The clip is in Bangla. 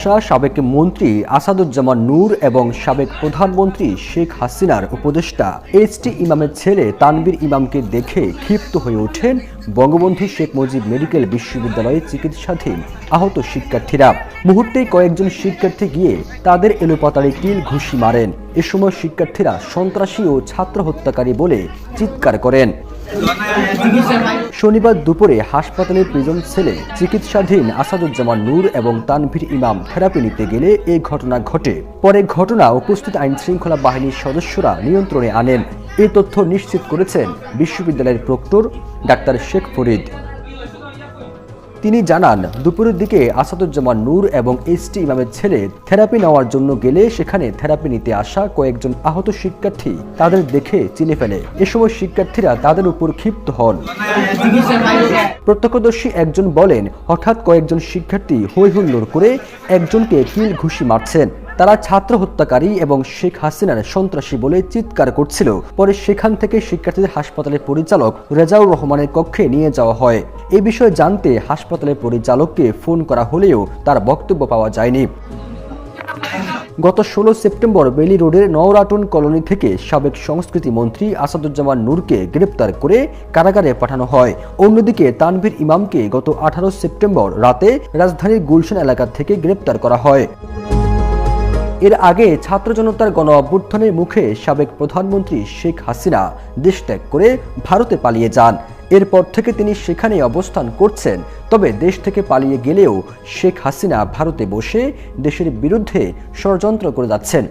সাবেক মন্ত্রী আসাদুজ্জামান নূর এবং সাবেক প্রধানমন্ত্রী শেখ হাসিনার উপদেষ্টা এইচটি ইমামের ছেলে তানভীর ইমামকে দেখে ক্ষিপ্ত হয়ে ওঠেন বঙ্গবন্ধু শেখ মুজিব মেডিকেল বিশ্ববিদ্যালয়ে চিকিৎসাধীন আহত শিক্ষার্থীরা। মুহূর্তেই কয়েকজন শিক্ষার্থী গিয়ে তাদের এলোপাতাড়ি কিল ঘুষি মারেন। এ সময় শিক্ষার্থীরা সন্ত্রাসী ও ছাত্র হত্যাকারী বলে চিৎকার করেন। শনিবার দুপুরে হাসপাতালের প্রিজন সেলে চিকিৎসাধীন আসাদুজ্জামান নূর এবং তানভীর ইমাম থেরাপি নিতে গেলে এই ঘটনা ঘটে। পরে ঘটনা উপস্থিত আইন শৃঙ্খলা বাহিনীর সদস্যরা নিয়ন্ত্রণে আনেন। এই তথ্য নিশ্চিত করেছেন বিশ্ববিদ্যালয়ের প্রক্টর ডাক্তার শেখ ফরিদ। তিনি জানান, দুপুরের দিকে আসাদুজ্জামান নূর এবং এইচটি ইমামের ছেলে থেরাপি নেওয়ার জন্য গেলে সেখানে থেরাপি নিতে আসা কয়েকজন আহত শিক্ষার্থী তাদের দেখে চিনে ফেলে। এ সময় শিক্ষার্থীরা তাদের উপর ক্ষিপ্ত হন। প্রত্যক্ষদর্শী একজন বলেন, হঠাৎ কয়েকজন শিক্ষার্থী হৈ হুল্লোড় করে একজনকে কিল ঘুষি মারছেন। তারা ছাত্র হত্যাকারী এবং শেখ হাসিনার সন্ত্রাসী বলে চিৎকার করছিল। পরে সেখান থেকে শিক্ষার্থীদের হাসপাতালের পরিচালক রেজাউর রহমানের কক্ষে নিয়ে যাওয়া হয়। এই বিষয়ে জানতে হাসপাতালের পরিচালককে ফোন করা হলেও তার বক্তব্য পাওয়া যায়নি। গত 16 সেপ্টেম্বর বেলি রোডের নওরাটন কলোনি থেকে সাবেক সংস্কৃতি মন্ত্রী আসাদুজ্জামান নূরকে গ্রেপ্তার করে কারাগারে পাঠানো হয়। অন্যদিকে তানভীর ইমামকে গত 18 সেপ্টেম্বর রাতে রাজধানীর গুলশান এলাকা থেকে গ্রেপ্তার করা হয়। এর আগে ছাত্র জনতার গণ অভ্যুত্থানের মুখে সাবেক প্রধানমন্ত্রী শেখ হাসিনা দেশ ত্যাগ করে ভারতে পালিয়ে যান। এরপর থেকে তিনি সেখানে অবস্থান করছেন। তবে দেশ থেকে পালিয়ে গেলেও শেখ হাসিনা ভারতে বসে দেশের বিরুদ্ধে ষড়যন্ত্র করে যাচ্ছেন।